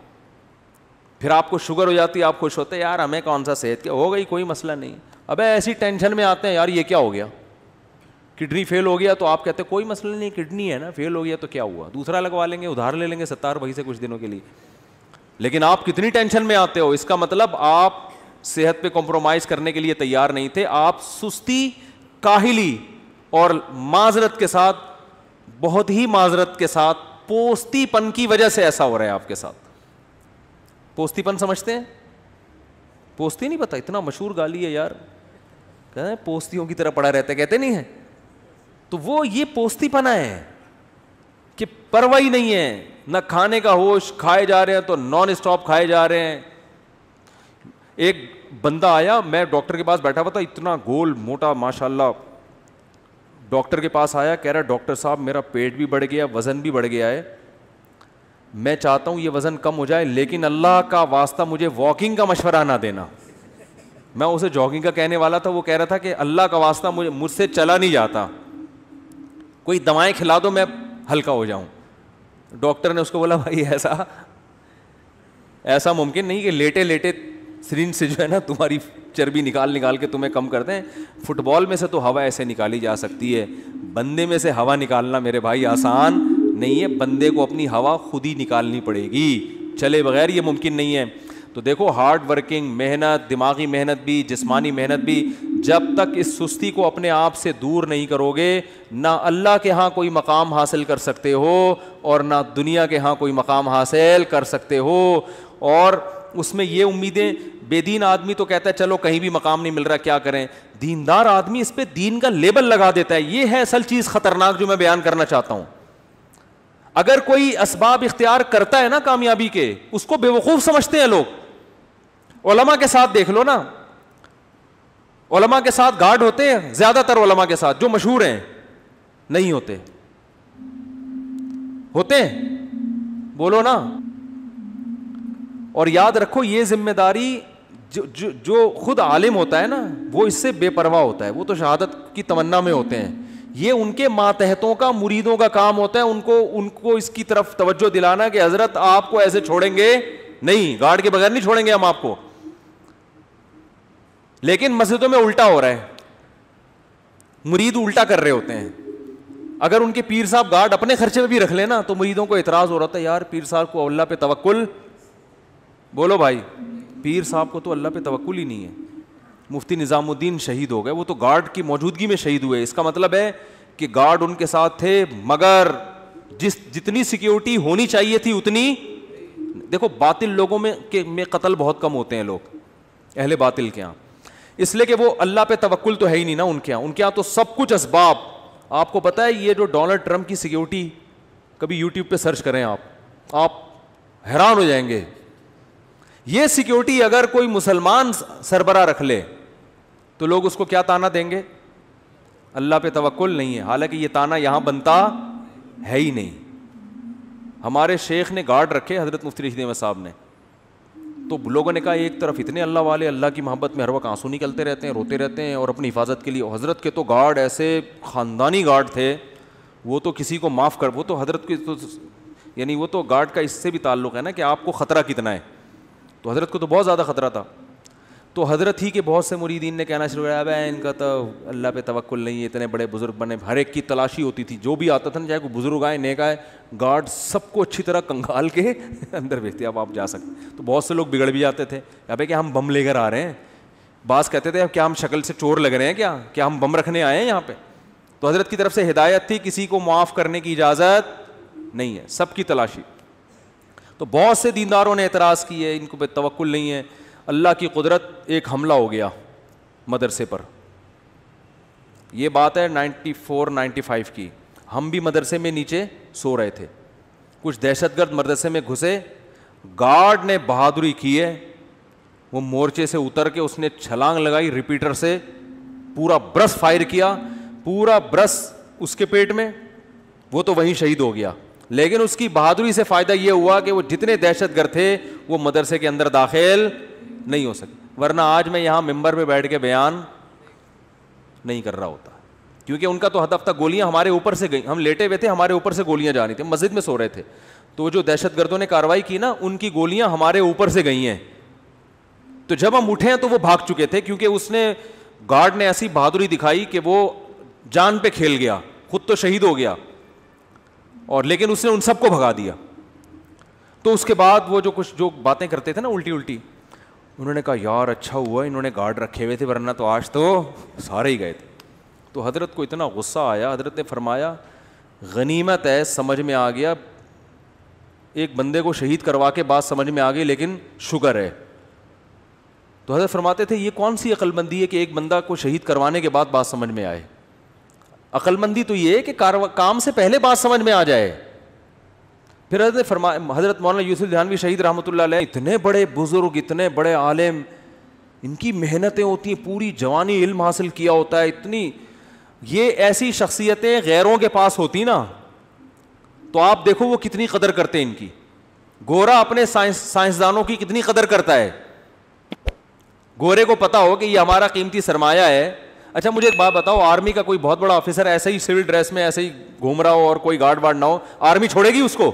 پھر آپ کو شوگر ہو جاتی, آپ خوش ہوتے یار ہمیں کون سا صحت کیا ہو گئی, کوئی مسئلہ نہیں. ابے ایسی ٹینشن میں آتے ہیں یار یہ کیا ہو گیا, کڈنی فیل ہو گیا, تو آپ کہتے ہیں کوئی مسئلہ نہیں, کڈنی ہے نا, فیل ہو گیا تو کیا ہوا, دوسرا لگوا لیں گے, ادھار لے لیں گے 70 بھائی سے کچھ دنوں کے لیے. لیکن آپ کتنی ٹینشن میں آتے ہو, اس کا مطلب آپ صحت پہ کمپرومائز کرنے کے لیے تیار نہیں تھے. آپ سستی, کاہلی اور معذرت کے ساتھ, بہت ہی معذرت کے ساتھ, پوستی پن کی وجہ سے ایسا ہو رہا ہے آپ کے ساتھ. پوستی پن سمجھتے ہیں؟ پوستی نہیں پتا, اتنا مشہور گالی ہے یار, کہتے ہیں پوستیوں کی طرح پڑا رہتا ہے, کہتے نہیں ہے. تو وہ یہ پوستی پنا ہے کہ پرواہ ہی نہیں ہے, نہ کھانے کا ہوش, کھائے جا رہے ہیں تو نان اسٹاپ کھائے جا رہے ہیں. ایک بندہ آیا, میں ڈاکٹر کے پاس بیٹھا ہوا تھا, اتنا گول موٹا ماشاءاللہ, ڈاکٹر کے پاس آیا, کہہ رہا ڈاکٹر صاحب میرا پیٹ بھی بڑھ گیا, وزن بھی بڑھ گیا ہے, میں چاہتا ہوں یہ وزن کم ہو جائے, لیکن اللہ کا واسطہ مجھے واکنگ کا مشورہ نہ دینا. میں اسے جاگنگ کا کہنے والا تھا, وہ کہہ رہا تھا کہ اللہ کا واسطہ مجھ سے چلا نہیں جاتا, کوئی دوائیں کھلا دو میں ہلکا ہو جاؤں. ڈاکٹر نے اس کو بولا بھائی ایسا ممکن نہیں کہ لیٹے لیٹے سرنج سے جو ہے نا تمہاری چربی نکال کے تمہیں کم کرتے ہیں. فٹ بال میں سے تو ہوا ایسے نکالی جا سکتی ہے, بندے میں سے ہوا نکالنا میرے بھائی آسان نہیں ہے. بندے کو اپنی ہوا خود ہی نکالنی پڑے گی, چلے بغیر یہ ممکن نہیں ہے. تو دیکھو ہارڈ ورکنگ محنت, دماغی محنت بھی, جسمانی محنت بھی, جب تک اس سستی کو اپنے آپ سے دور نہیں کرو گے, نہ اللہ کے ہاں کوئی مقام حاصل کر سکتے ہو اور نہ دنیا کے ہاں کوئی مقام حاصل کر سکتے ہو. اور اس میں یہ امیدیں, بے دین آدمی تو کہتا ہے چلو کہیں بھی مقام نہیں مل رہا کیا کریں, دیندار آدمی اس پہ دین کا لیبل لگا دیتا ہے. یہ ہے اصل چیز خطرناک جو میں بیان کرنا چاہتا ہوں. اگر کوئی اسباب اختیار کرتا ہے نا کامیابی کے, اس کو بیوقوف سمجھتے ہیں لوگ. علماء کے ساتھ دیکھ لو نا, علماء کے ساتھ گارڈ ہوتے ہیں, زیادہ تر علماء کے ساتھ جو مشہور ہیں نہیں ہوتے, ہوتے ہیں بولو نا. اور یاد رکھو یہ ذمہ داری جو خود عالم ہوتا ہے نا وہ اس سے بے پرواہ ہوتا ہے, وہ تو شہادت کی تمنا میں ہوتے ہیں. یہ ان کے ماتحتوں کا, مریدوں کا کام ہوتا ہے ان کو اس کی طرف توجہ دلانا کہ حضرت آپ کو ایسے چھوڑیں گے نہیں, گارڈ کے بغیر نہیں چھوڑیں گے ہم آپ کو. لیکن مسجدوں میں الٹا ہو رہا ہے, مرید الٹا کر رہے ہوتے ہیں. اگر ان کے پیر صاحب گارڈ اپنے خرچے پہ بھی رکھ لینا تو مریدوں کو اعتراض ہو رہا تھا, یار پیر صاحب کو اللہ پہ توکل, بولو بھائی پیر صاحب کو تو اللہ پہ توکل ہی نہیں ہے. مفتی نظام الدین شہید ہو گئے, وہ تو گارڈ کی موجودگی میں شہید ہوئے. اس کا مطلب ہے کہ گارڈ ان کے ساتھ تھے مگر جتنی سیکیورٹی ہونی چاہیے تھی اتنی. دیکھو باطل لوگوں میں قتل بہت کم ہوتے ہیں لوگ, اہل باطل کے یہاں, اس لیے کہ وہ اللہ پہ توکل تو ہے ہی نہیں نا ان کے یہاں تو سب کچھ اسباب. آپ کو پتہ ہے یہ جو ڈونلڈ ٹرمپ کی سیکیورٹی, کبھی یوٹیوب پہ سرچ کریں آپ حیران ہو جائیں گے. یہ سیکیورٹی اگر کوئی مسلمان سربراہ رکھ لے تو لوگ اس کو کیا تانا دیں گے, اللہ پہ توکل نہیں ہے. حالانکہ یہ تانا یہاں بنتا ہے ہی نہیں. ہمارے شیخ نے گارڈ رکھے حضرت مفتی رشید احمد صاحب نے, تو لوگوں نے کہا ایک طرف اتنے اللہ والے اللہ کی محبت میں ہر وقت آنسو نکلتے رہتے ہیں, روتے رہتے ہیں اور اپنی حفاظت کے لیے. حضرت کے تو گارڈ ایسے خاندانی گارڈ تھے, وہ تو کسی کو معاف کر, وہ تو حضرت کی تو یعنی وہ تو گارڈ کا اس سے بھی تعلق ہے نا کہ آپ کو خطرہ کتنا ہے. تو حضرت کو تو بہت زیادہ خطرہ تھا. تو حضرت ہی کے بہت سے مریدین نے کہنا شروع کیا, بھائی ان کا تو اللہ پہ توکل نہیں ہے, اتنے بڑے بزرگ بنے. ہر ایک کی تلاشی ہوتی تھی, جو بھی آتا تھا نا, چاہے کوئی بزرگ آئے نیک آئے, گارڈ سب کو اچھی طرح کنگال کے اندر بھیجتے, اب آپ جا سکتے. تو بہت سے لوگ بگڑ بھی جاتے تھے, ابے کہ ہم بم لے کر آ رہے ہیں. بعض کہتے تھے اب کیا ہم شکل سے چور لگ رہے ہیں, کیا ہم بم رکھنے آئے ہیں یہاں پہ. تو حضرت کی طرف سے ہدایت تھی, کسی کو معاف کرنے کی اجازت نہیں ہے, سب کی تلاشی. تو بہت سے دینداروں نے اعتراض کیے, ان کو پہ توکل نہیں ہے. اللہ کی قدرت, ایک حملہ ہو گیا مدرسے پر. یہ بات ہے 94-95 کی. ہم بھی مدرسے میں نیچے سو رہے تھے, کچھ دہشت گرد مدرسے میں گھسے. گارڈ نے بہادری کی ہے, وہ مورچے سے اتر کے اس نے چھلانگ لگائی, ریپیٹر سے پورا برس فائر کیا, پورا برس اس کے پیٹ میں, وہ تو وہیں شہید ہو گیا. لیکن اس کی بہادری سے فائدہ یہ ہوا کہ وہ جتنے دہشت گرد تھے وہ مدرسے کے اندر داخل نہیں ہو سکے. ورنہ آج میں یہاں ممبر پہ بیٹھ کے بیان نہیں کر رہا ہوتا, کیونکہ ان کا تو ہدف تھا گولیاں ہمارے اوپر سے گئیں, ہم لیٹے ہوئے تھے, ہمارے اوپر سے گولیاں جا رہی تھیں, مسجد میں سو رہے تھے. تو جو دہشت گردوں نے کارروائی کی نا, ان کی گولیاں ہمارے اوپر سے گئی ہیں. تو جب ہم اٹھے ہیں تو وہ بھاگ چکے تھے, کیونکہ اس نے گارڈ نے ایسی بہادری دکھائی کہ وہ جان پہ کھیل گیا, خود تو شہید ہو گیا اور لیکن اس نے ان سب کو بھگا دیا. تو اس کے بعد وہ جو باتیں کرتے تھے نا الٹی, انہوں نے کہا یار اچھا ہوا انہوں نے گارڈ رکھے ہوئے تھے, ورنہ تو آج تو سارے ہی گئے تھے. تو حضرت کو اتنا غصہ آیا, حضرت نے فرمایا غنیمت ہے, سمجھ میں آ گیا, ایک بندے کو شہید کروا کے بات سمجھ میں آ گئی, لیکن شکر ہے. تو حضرت فرماتے تھے یہ کون سی عقل مندی ہے کہ ایک بندہ کو شہید کروانے کے بعد بات سمجھ میں آئے. عقل مندی تو یہ ہے کہ کام سے پہلے بات سمجھ میں آ جائے. پھر حضرت نے فرمایا, حضرت مولانا یوسف دھیانوی شہید رحمۃ اللہ علیہ, اتنے بڑے بزرگ, اتنے بڑے عالم, ان کی محنتیں ہوتی ہیں, پوری جوانی علم حاصل کیا ہوتا ہے, اتنی یہ ایسی شخصیتیں غیروں کے پاس ہوتی نا تو آپ دیکھو وہ کتنی قدر کرتے ہیں ان کی. گورا اپنے سائنسدانوں کی کتنی قدر کرتا ہے. گورے کو پتا ہو کہ یہ ہمارا قیمتی سرمایہ ہے. اچھا مجھے ایک بات بتاؤ, آرمی کا کوئی بہت بڑا آفیسر ایسے ہی سول ڈریس میں ایسے ہی گھوم رہا ہو اور کوئی گارڈ وارڈ نہ ہو, آرمی چھوڑے گی اس کو؟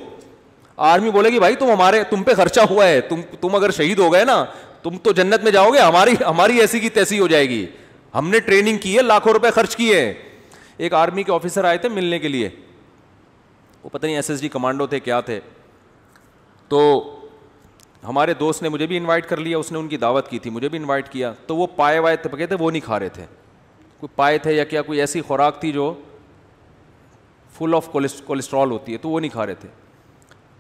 آرمی بولے گی بھائی تم پہ خرچہ ہوا ہے, تم اگر شہید ہو گئے نا تم تو جنت میں جاؤ گے, ہماری ایسی کی تیسی ہو جائے گی. ہم نے ٹریننگ کی ہے, لاکھوں روپے خرچ کیے ہیں. ایک آرمی کے آفیسر آئے تھے ملنے کے لیے, وہ پتہ نہیں SSG کمانڈو تھے کیا تھے. تو ہمارے دوست نے مجھے بھی انوائٹ کر لیا, اس نے ان کی دعوت کی تھی, مجھے بھی انوائٹ کیا. تو وہ پائے وائے پکے تھے, وہ نہیں کھا رہے تھے. کوئی پائے تھے یا کیا, کوئی ایسی خوراک تھی جو فل آف کولیسٹرول ہوتی ہے, تو وہ نہیں کھا رہے تھے.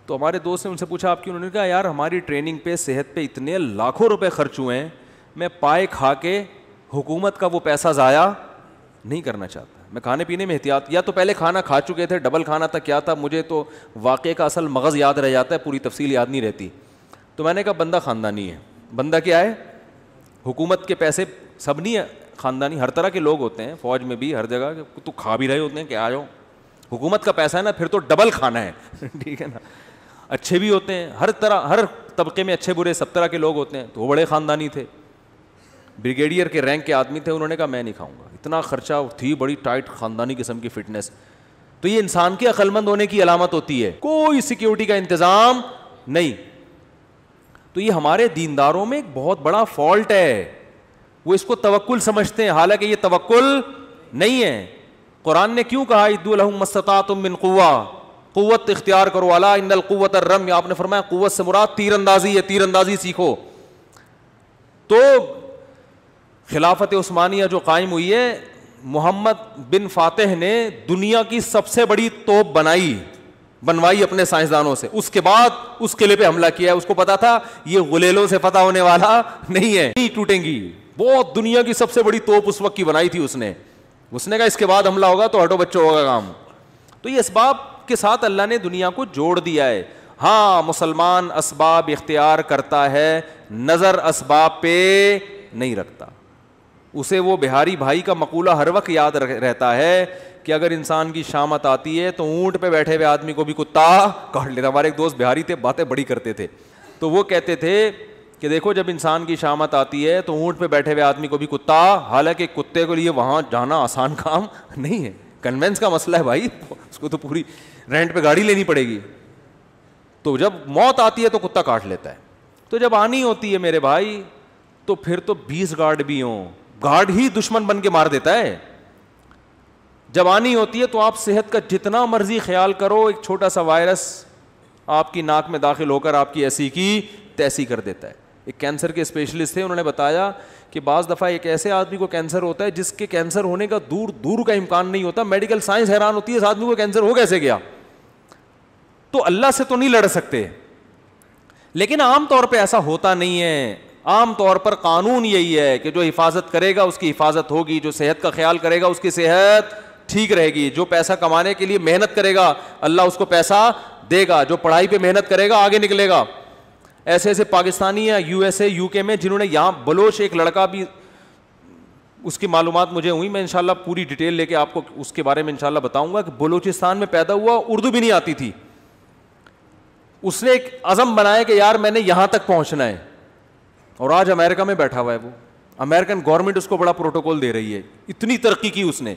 تو ہمارے دوست نے ان سے پوچھا آپ کیوں؟ انہوں نے کہا یار ہماری ٹریننگ پہ, صحت پہ اتنے لاکھوں روپے خرچ ہوئے ہیں, میں پائے کھا کے حکومت کا وہ پیسہ ضائع نہیں کرنا چاہتا. میں کھانے پینے میں احتیاط, یا تو پہلے کھانا کھا چکے تھے, ڈبل کھانا تھا, کیا تھا, مجھے تو واقعے کا اصل مغز یاد رہ جاتا ہے, پوری تفصیل یاد نہیں رہتی. تو میں نے کہا بندہ خاندانی ہے. بندہ کیا ہے؟ حکومت کے پیسے سب نہیں ہے خاندانی, ہر طرح کے لوگ ہوتے ہیں, فوج میں بھی, ہر جگہ. تو کھا بھی رہے ہوتے ہیں کہ آ جاؤ, حکومت کا پیسہ ہے نا, پھر تو ڈبل کھانا ہے. ٹھیک ہے نا. اچھے بھی ہوتے ہیں, ہر طرح, ہر طبقے میں اچھے برے سب طرح کے لوگ ہوتے ہیں. تو وہ بڑے خاندانی تھے, بریگیڈیئر کے رینک کے آدمی تھے. انہوں نے کہا میں نہیں کھاؤں گا, اتنا خرچہ, تھی بڑی ٹائٹ خاندانی قسم کی فٹنس. تو یہ انسان کے عقل مند ہونے کی علامت ہوتی ہے. کوئی سیکیورٹی کا انتظام نہیں. تو یہ ہمارے دینداروں میں ایک بہت بڑا فالٹ ہے, وہ اس کو توکل سمجھتے ہیں, حالانکہ یہ توکل نہیں ہے. قرآن نے کیوں کہا اعدوا لہم ما استطعتم من قوہ, قوت اختیار کرو, الا ان القوۃ الرمی, آپ نے فرمایا قوت سے مراد تیر اندازی ہے, تیر اندازی سیکھو. تو خلافت عثمانیہ جو قائم ہوئی ہے, محمد بن فاتح نے دنیا کی سب سے بڑی توپ بنوائی اپنے سائنسدانوں سے. اس کے بعد اس قلعے پہ حملہ کیا ہے. اس کو پتا تھا یہ غلیلوں سے فتح ہونے والا نہیں ہے, نہیں ٹوٹیں گی. بہت دنیا کی سب سے بڑی توپ اس وقت کی بنائی تھی اس نے کہا اس کے بعد حملہ ہوگا تو ہٹو بچوں ہوگا کام. تو یہ اسباب کے ساتھ اللہ نے دنیا کو جوڑ دیا ہے. ہاں مسلمان اسباب اختیار کرتا ہے, نظر اسباب پہ نہیں رکھتا. اسے وہ بہاری بھائی کا مقولہ ہر وقت یاد رہتا ہے کہ اگر انسان کی شامت آتی ہے تو اونٹ پہ بیٹھے ہوئے آدمی کو بھی کتا کاٹ لیتا. ہمارے ایک دوست بہاری تھے, باتیں بڑی کرتے تھے. تو وہ کہتے تھے کہ دیکھو جب انسان کی شامت آتی ہے تو اونٹ پہ بیٹھے ہوئے آدمی کو بھی کتا, حالانکہ کتے کے لیے وہاں جانا آسان کام نہیں ہے, کنوینس کا مسئلہ ہے بھائی, اس کو تو پوری رینٹ پہ گاڑی لینی پڑے گی. تو جب موت آتی ہے تو کتا کاٹ لیتا ہے. تو جب آنی ہوتی ہے میرے بھائی تو پھر تو 20 گارڈ بھی ہوں, گارڈ ہی دشمن بن کے مار دیتا ہے. جب آنی ہوتی ہے تو آپ صحت کا جتنا مرضی خیال کرو, ایک چھوٹا سا وائرس آپ کی ناک میں داخل ہو کر آپ کی ایسی کی تیسی کر دیتا ہے. ایک کینسر کے اسپیشلسٹ تھے, انہوں نے بتایا کہ بعض دفعہ ایک ایسے آدمی کو کینسر ہوتا ہے جس کے کینسر ہونے کا دور کا امکان نہیں ہوتا. میڈیکل سائنس حیران ہوتی ہے اس آدمی کو کینسر ہو کیسے گیا. تو اللہ سے تو نہیں لڑ سکتے, لیکن عام طور پہ ایسا ہوتا نہیں ہے. عام طور پر قانون یہی ہے کہ جو حفاظت کرے گا اس کی حفاظت ہوگی, جو صحت کا خیال کرے گا اس کی صحت ٹھیک رہے گی, جو پیسہ کمانے کے لیے محنت کرے گا اللہ اس کو پیسہ دے گا, جو پڑھائی پہ محنت کرے گا آگے نکلے گا. ایسے ایسے پاکستانی یا USA UK میں جنہوں نے, یہاں بلوچ ایک لڑکا بھی, اس کی معلومات مجھے ہوئی, میں انشاءاللہ پوری ڈیٹیل لے کے آپ کو اس کے بارے میں انشاءاللہ بتاؤں گا, کہ بلوچستان میں پیدا ہوا, اردو بھی نہیں آتی تھی. اس نے ایک عزم بنایا کہ یار میں نے یہاں تک پہنچنا ہے, اور آج امریکہ میں بیٹھا ہوا ہے. وہ امریکن گورنمنٹ اس کو بڑا پروٹوکول دے رہی ہے, اتنی ترقی کی اس نے.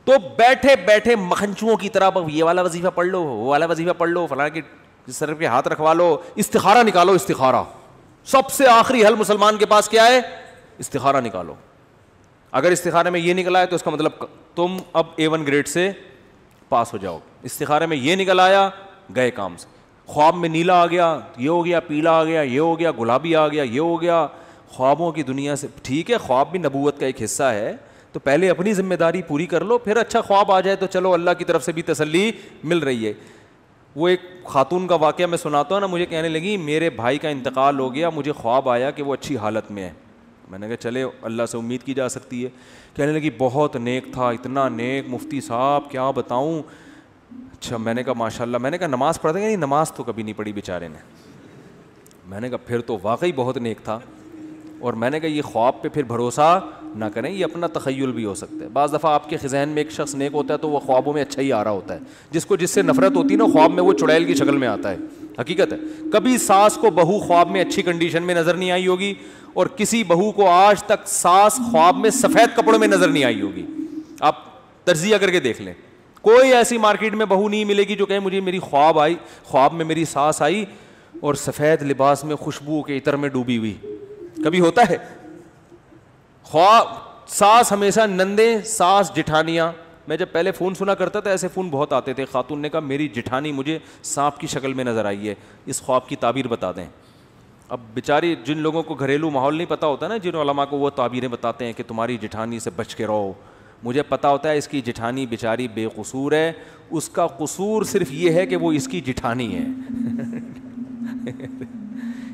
تو بیٹھے بیٹھے مکھنچوؤں کی طرح یہ والا وظیفہ پڑھ لو, وہ والا وظیفہ پڑھ لو, فلاں کی سر پہ ہاتھ رکھوا لو, استخارہ نکالو. استخارہ سب سے آخری حل مسلمان کے پاس کیا ہے؟ استخارہ نکالو. اگر استخارے میں یہ نکلا ہے تو اس کا مطلب تم اب A1 گریڈ سے پاس ہو جاؤ. استخارے میں یہ نکل آیا, گئے کام سے. خواب میں نیلا آ گیا, یہ ہو گیا, پیلا آ گیا, یہ ہو گیا, گلابی آ گیا, یہ ہو گیا. خوابوں کی دنیا سے, ٹھیک ہے خواب بھی نبوت کا ایک حصہ ہے, تو پہلے اپنی ذمہ داری پوری کر لو, پھر اچھا خواب آ جائے تو چلو اللہ کی طرف سے بھی تسلی مل رہی ہے. وہ ایک خاتون کا واقعہ میں سناتا ہوں نا, مجھے کہنے لگی میرے بھائی کا انتقال ہو گیا, مجھے خواب آیا کہ وہ اچھی حالت میں ہے. میں نے کہا چلے اللہ سے امید کی جا سکتی ہے. کہنے لگی بہت نیک تھا, اتنا نیک مفتی صاحب کیا بتاؤں. اچھا, میں نے کہا ماشاء اللہ. میں نے کہا نماز پڑھتے ہیں؟ نہیں نماز تو کبھی نہیں پڑھی بیچارے نے. میں نے کہا پھر تو واقعی بہت نیک تھا. اور میں نے کہا یہ خواب پہ پھر بھروسہ نہ کریں, یہ اپنا تخیل بھی ہو سکتا ہے. بعض دفعہ آپ کے ذہن میں ایک شخص نیک ہوتا ہے تو وہ خوابوں میں اچھا ہی آ رہا ہوتا ہے. جس سے نفرت ہوتی ہے نا خواب میں, وہ چڑیل کی شکل میں آتا ہے. حقیقت ہے. کبھی ساس کو بہو خواب میں اچھی کنڈیشن میں نظر نہیں آئی ہوگی, اور کسی بہو کو آج تک ساس خواب میں سفید کپڑوں میں نظر نہیں آئی ہوگی. آپ تجزیہ کر کے دیکھ لیں, کوئی ایسی مارکیٹ میں بہو نہیں ملے گی جو کہے مجھے میری خواب میں میری ساس آئی اور سفید لباس میں خوشبو کے عطر میں ڈوبی ہوئی. کبھی ہوتا ہے؟ خواب ساس ہمیشہ نندے، ساس جٹھانیاں. میں جب پہلے فون سنا کرتا تھا ایسے فون بہت آتے تھے. خاتون نے کہا میری جٹھانی مجھے سانپ کی شکل میں نظر آئی ہے, اس خواب کی تعبیر بتا دیں. اب بیچاری جن لوگوں کو گھریلو ماحول نہیں پتہ ہوتا نا, جن علماء کو وہ تعبیریں بتاتے ہیں کہ تمہاری جٹھانی سے بچ کے رہو. مجھے پتہ ہوتا ہے اس کی جٹھانی بیچاری بے قصور ہے, اس کا قصور صرف یہ ہے کہ وہ اس کی جٹھانی ہے.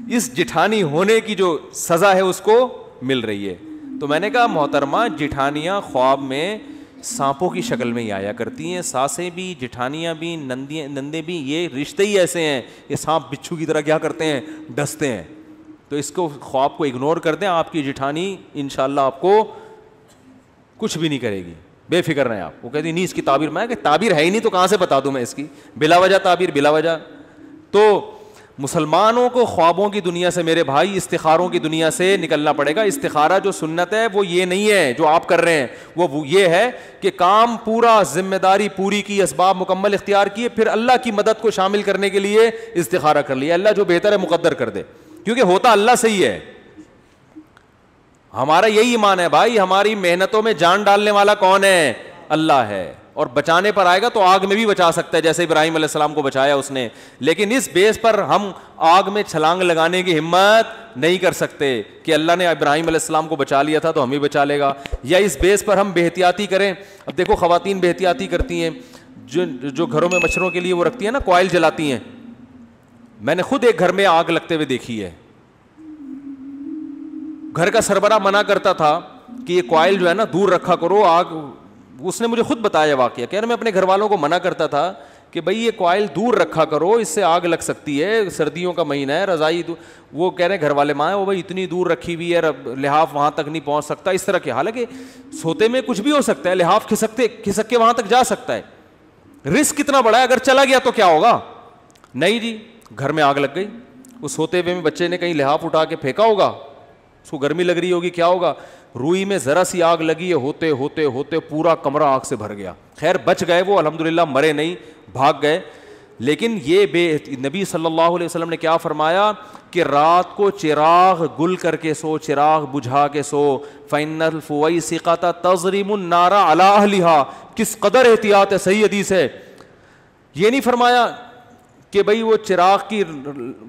اس جٹھانی ہونے کی جو سزا ہے اس کو مل رہی ہے. تو میں نے کہا محترمہ, جٹھانیاں خواب میں سانپوں کی شکل میں ہی آیا کرتی ہیں, ساسیں بھی, جٹھانیاں بھی, نندے بھی, یہ رشتے ہی ایسے ہیں. یہ سانپ بچھو کی طرح کیا کرتے ہیں, ڈستے ہیں. تو اس کو خواب کو اگنور کر دیں, آپ کی جٹھانی انشاءاللہ آپ کو کچھ بھی نہیں کرے گی, بے فکر رہیں آپ. وہ کہتی نہیں اس کی تعبیر, میں کہ تعبیر ہے ہی نہیں تو کہاں سے بتا دوں میں اس کی, بلا وجہ تعبیر, بلا وجہ. تو مسلمانوں کو خوابوں کی دنیا سے میرے بھائی, استخاروں کی دنیا سے نکلنا پڑے گا. استخارہ جو سنت ہے وہ یہ نہیں ہے جو آپ کر رہے ہیں, وہ یہ ہے کہ کام پورا, ذمہ داری پوری کی, اسباب مکمل اختیار کیے, پھر اللہ کی مدد کو شامل کرنے کے لیے استخارہ کر لیا. اللہ جو بہتر ہے مقدر کر دے, کیونکہ ہوتا اللہ سے ہی ہے. ہمارا یہی ایمان ہے بھائی, ہماری محنتوں میں جان ڈالنے والا کون ہے, اللہ ہے. اور بچانے پر آئے گا تو آگ میں بھی بچا سکتا ہے, جیسے ابراہیم علیہ السلام کو بچایا اس نے. لیکن اس بیس پر ہم آگ میں چھلانگ لگانے کی ہمت نہیں کر سکتے کہ اللہ نے ابراہیم علیہ السلام کو بچا لیا تھا تو ہم بھی بچا لے گا. یا اس بیس پر ہم بے احتیاطی کریں. اب دیکھو خواتین بے احتیاطی کرتی ہیں, جو گھروں میں مچھروں کے لیے وہ رکھتی ہیں نا, کوائل جلاتی ہیں. میں نے خود ایک گھر میں آگ لگتے ہوئے دیکھی ہے. گھر کا سربراہ منع کرتا تھا کہ یہ کوائل جو ہے نا دور رکھا کرو, آگ. اس نے مجھے خود بتایا واقعہ, کہہ رہے میں اپنے گھر والوں کو منع کرتا تھا کہ بھائی یہ کوائل دور رکھا کرو, اس سے آگ لگ سکتی ہے, سردیوں کا مہینہ ہے, رضائی وہ کہہ رہے ہیں گھر والے ماں وہ بھائی اتنی دور رکھی ہوئی ہے, لحاف وہاں تک نہیں پہنچ سکتا, اس طرح کے. حالانکہ سوتے میں کچھ بھی ہو سکتا ہے, لحاف کھسک کے وہاں تک جا سکتا ہے. رسک کتنا بڑا ہے, اگر چلا گیا تو کیا ہوگا. نہیں جی, گھر میں آگ لگ گئی. اس سوتے ہوئے میں بچے نے کہیں لحاف اٹھا کے پھینکا ہوگا, اس کو گرمی لگ رہی ہوگی, کیا ہوگا, روئی میں ذرا سی آگ لگی ہے, ہوتے ہوتے ہوتے پورا کمرہ آگ سے بھر گیا. خیر بچ گئے وہ, الحمدللہ مرے نہیں, بھاگ گئے. لیکن یہ نبی صلی اللہ علیہ وسلم نے کیا فرمایا کہ رات کو چراغ گل کر کے سو, چراغ بجھا کے سو. فَإِنَّ الْفُوَيْسِقَةَ تَضْرِمُ النَّارَ عَلَىٰ أَهْلِهَا. کس قدر احتیاط ہے, صحیح حدیث ہے. یہ نہیں فرمایا کہ بھائی وہ چراغ کی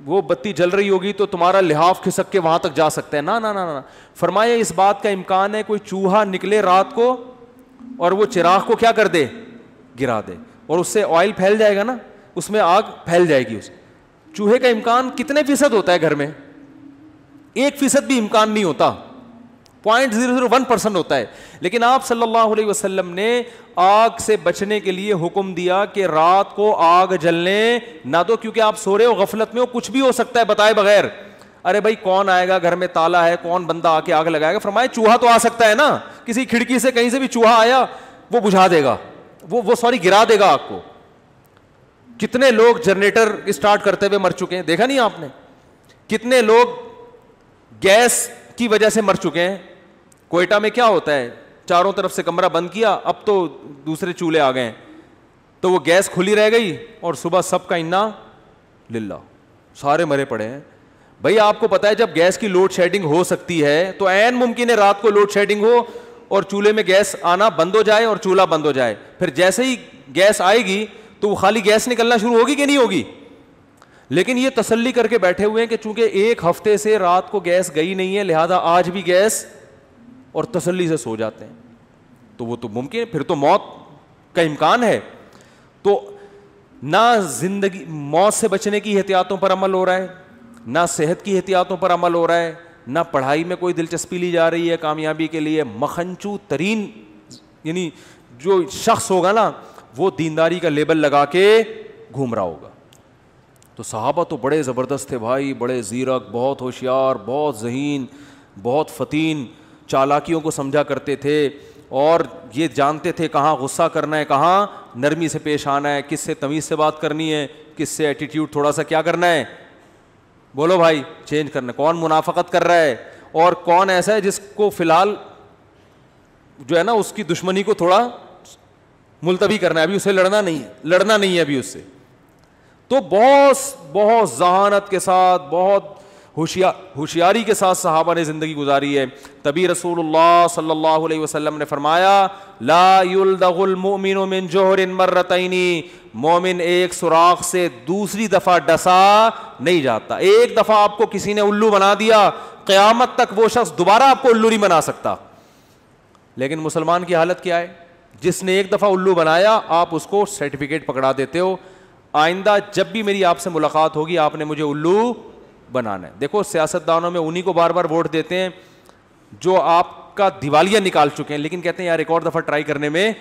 وہ بتی جل رہی ہوگی تو تمہارا لحاف کھسک کے وہاں تک جا سکتا ہے, نہ نہ نہ. فرمایا اس بات کا امکان ہے کوئی چوہا نکلے رات کو اور وہ چراغ کو کیا کر دے, گرا دے, اور اس سے آئل پھیل جائے گا نا, اس میں آگ پھیل جائے گی. اس چوہے کا امکان کتنے فیصد ہوتا ہے گھر میں, 1% بھی امکان نہیں ہوتا, 0.001% ہوتا ہے. لیکن آپ صلی اللہ علیہ وسلم نے آگ سے بچنے کے لیے حکم دیا کہ رات کو آگ جلنے نہ دو, کیونکہ آپ سو رہے ہو, غفلت میں ہو, کچھ بھی ہو سکتا ہے بتائے بغیر. ارے بھائی کون آئے گا, گھر میں تالا ہے, کون بندہ آ کے آگ لگائے گا. فرمایا چوہا تو آ سکتا ہے نا, کسی کھڑکی سے کہیں سے بھی چوہا آیا وہ بجھا دے گا, وہ گرا دے گا آگ کو. کتنے لوگ جنریٹر اسٹارٹ کرتے ہوئے مر چکے ہیں, دیکھا نہیں آپ نے, کتنے لوگ گیس کی وجہ سے مر چکے ہیں. کوئٹہ میں کیا ہوتا ہے, چاروں طرف سے کمرہ بند کیا, اب تو دوسرے چولہے آ گئے, تو وہ گیس کھلی رہ گئی اور صبح سب کا انا للہ, سارے مرے پڑے ہیں. بھائی آپ کو پتا ہے جب گیس کی لوڈ شیڈنگ ہو سکتی ہے تو عین ممکن ہے رات کو لوڈ شیڈنگ ہو اور چولہے میں گیس آنا بند ہو جائے اور چولہا بند ہو جائے. پھر جیسے ہی گیس آئے گی تو وہ خالی گیس نکلنا شروع ہوگی کہ نہیں ہوگی. لیکن یہ تسلی کر کے بیٹھے ہوئے ہیں کہ چونکہ ایک ہفتے سے رات کو گیس گئی نہیں ہے لہذا آج بھی گیس, اور تسلی سے سو جاتے ہیں. تو وہ تو ممکن ہے, پھر تو موت کا امکان ہے. تو نہ زندگی موت سے بچنے کی احتیاطوں پر عمل ہو رہا ہے, نہ صحت کی احتیاطوں پر عمل ہو رہا ہے, نہ پڑھائی میں کوئی دلچسپی لی جا رہی ہے کامیابی کے لیے. مکھنچو ترین یعنی جو شخص ہوگا نا وہ دینداری کا لیبل لگا کے گھوم رہا ہوگا. تو صحابہ تو بڑے زبردست تھے بھائی, بڑے زیرک, بہت ہوشیار, بہت ذہین, بہت فتین, چالاکیوں کو سمجھا کرتے تھے اور یہ جانتے تھے کہاں غصہ کرنا ہے, کہاں نرمی سے پیش آنا ہے, کس سے تمیز سے بات کرنی ہے, کس سے ایٹیٹیوڈ تھوڑا سا کیا کرنا ہے, بولو بھائی چینج کرنا ہے, کون منافقت کر رہا ہے اور کون ایسا ہے جس کو فی الحال جو ہے نا اس کی دشمنی کو تھوڑا ملتوی کرنا ہے, ابھی اسے لڑنا نہیں ہے ابھی اس سے. تو بہت ذہانت کے ساتھ, بہت ہوشیاری کے ساتھ صحابہ نے زندگی گزاری ہے. تبھی رسول اللہ صلی اللہ علیہ وسلم نے فرمایا لا یلدغ المؤمن من جوہر مرتین, مومن ایک سوراخ سے دوسری دفعہ ڈسا نہیں جاتا. ایک دفعہ آپ کو کسی نے الو بنا دیا, قیامت تک وہ شخص دوبارہ آپ کو الو نہیں بنا سکتا. لیکن مسلمان کی حالت کیا ہے؟ جس نے ایک دفعہ الو بنایا آپ اس کو سرٹیفکیٹ پکڑا دیتے ہو, آئندہ جب بھی میری آپ سے ملاقات ہوگی آپ نے مجھے الو بنانا ہے. دیکھو سیاستدانوں میں انہی کو بار بار ووٹ دیتے ہیں جو آپ کا دیوالیہ نکال چکے ہیں, لیکن کہتے ہیں یار ایک اور دفعہ ٹرائی کرنے میں,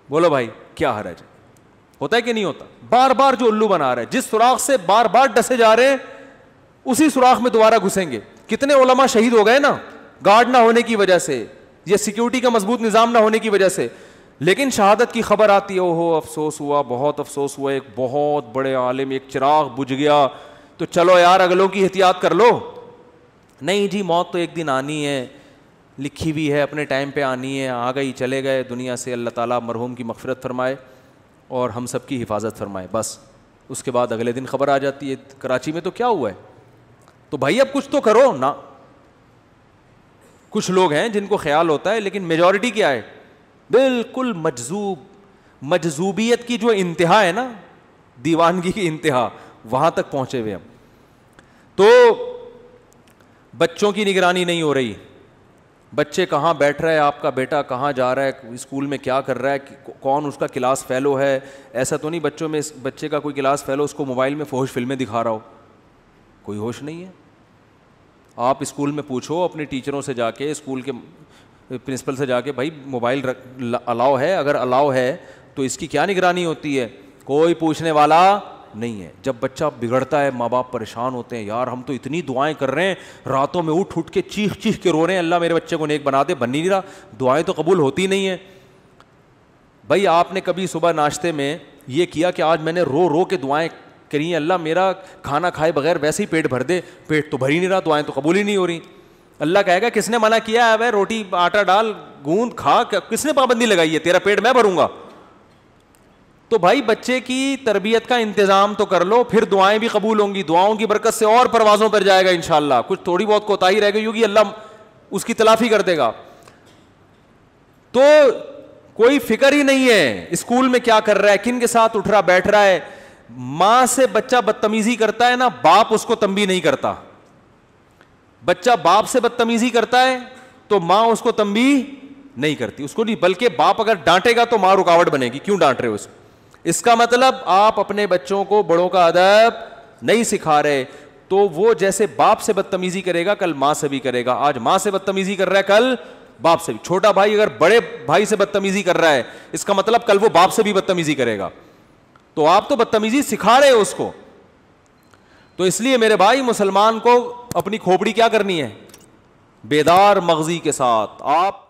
بولو بھائی کیا حرج ہے؟ ہوتا ہے کہ نہیں ہوتا؟ بار بار جو الو بنا رہے ہیں, جس سوراخ سے بار بار ڈسے جا رہے ہیں اسی سوراخ میں دوبارہ گھسیں گے. کتنے علماء شہید ہو گئے نا, گارڈ نہ ہونے کی وجہ سے یا سیکیورٹی کا مضبوط نظام نہ ہونے کی وجہ سے. لیکن شہادت کی خبر آتی ہے, اوہو افسوس ہوا, بہت افسوس ہوا, ایک بہت بڑے عالم, ایک چراغ بجھ گیا, تو چلو یار اگلوں کی احتیاط کر لو. نہیں جی موت تو ایک دن آنی ہے, لکھی ہوئی ہے, اپنے ٹائم پہ آنی ہے, آ گئی چلے گئے دنیا سے. اللہ تعالیٰ مرحوم کی مغفرت فرمائے اور ہم سب کی حفاظت فرمائے. بس اس کے بعد اگلے دن خبر آ جاتی ہے کراچی میں تو کیا ہوا ہے. تو بھائی اب کچھ تو کرو نا. کچھ لوگ ہیں جن کو خیال ہوتا ہے, لیکن میجورٹی کیا ہے؟ بالکل مجذوب. مجذوبیت کی جو انتہا ہے نا, دیوانگی کی انتہا, وہاں تک پہنچے ہوئے ہم. تو بچوں کی نگرانی نہیں ہو رہی. بچے کہاں بیٹھ رہا ہے, آپ کا بیٹا کہاں جا رہا ہے, اسکول میں کیا کر رہا ہے, کون اس کا کلاس فیلو ہے. ایسا تو نہیں بچوں میں بچے کا کوئی کلاس فیلو اس کو موبائل میں فحش فلمیں دکھا رہا ہو, کوئی ہوش نہیں ہے. آپ اسکول میں پوچھو اپنے ٹیچروں سے جا کے, اسکول کے پرنسپل سے جا کے, بھائی موبائل الاؤ ہے؟ اگر الاؤ ہے تو اس کی کیا نگرانی ہوتی ہے؟ کوئی پوچھنے والا نہیں ہے. جب بچہ بگڑتا ہے ماں باپ پریشان ہوتے ہیں, یار ہم تو اتنی دعائیں کر رہے ہیں, راتوں میں اٹھ کے چیخ چیخ کے رو رہے ہیں, اللہ میرے بچے کو نیک بنا دے, بن نہیں رہا, دعائیں تو قبول ہوتی نہیں ہیں. بھائی آپ نے کبھی صبح ناشتے میں یہ کیا کہ آج میں نے رو رو کے دعائیں کری ہیں, اللہ میرا کھانا کھائے بغیر ویسے ہی پیٹ بھر دے, پیٹ تو بھر ہی نہیں رہا, دعائیں تو قبول ہی نہیں ہو رہی. اللہ کہے گا کس نے منع کیا ہے؟ بھائی روٹی آٹا ڈال گوند کھا, کس نے پابندی لگائی ہے؟ تیرا پیٹ میں بھروں گا. تو بھائی بچے کی تربیت کا انتظام تو کر لو, پھر دعائیں بھی قبول ہوں گی, دعاؤں کی برکت سے اور پروازوں پر جائے گا انشاءاللہ. کچھ تھوڑی بہت کوتاہی رہ گئی ہوگی, اللہ اس کی تلافی کر دے گا. تو کوئی فکر ہی نہیں ہے اسکول میں کیا کر رہا ہے, کن کے ساتھ اٹھ رہا بیٹھ رہا ہے. ماں سے بچہ بدتمیزی کرتا ہے نا, باپ اس کو تنبیہ نہیں کرتا. بچہ باپ سے بدتمیزی کرتا ہے تو ماں اس کو تنبیہ نہیں کرتی, اس کو نہیں, بلکہ باپ اگر ڈانٹے گا تو ماں رکاوٹ بنے گی, کیوں ڈانٹ رہے ہو اس کو. اس کا مطلب آپ اپنے بچوں کو بڑوں کا ادب نہیں سکھا رہے, تو وہ جیسے باپ سے بدتمیزی کرے گا کل ماں سے بھی کرے گا. آج ماں سے بدتمیزی کر رہا ہے, کل باپ سے بھی. چھوٹا بھائی اگر بڑے بھائی سے بدتمیزی کر رہا ہے, اس کا مطلب کل وہ باپ سے بھی بدتمیزی کرے گا. تو آپ تو بدتمیزی سکھا رہے ہو اس کو. تو اس لیے میرے بھائی مسلمان کو اپنی کھوپڑی کیا کرنی ہے؟ بیدار مغزی کے ساتھ. آپ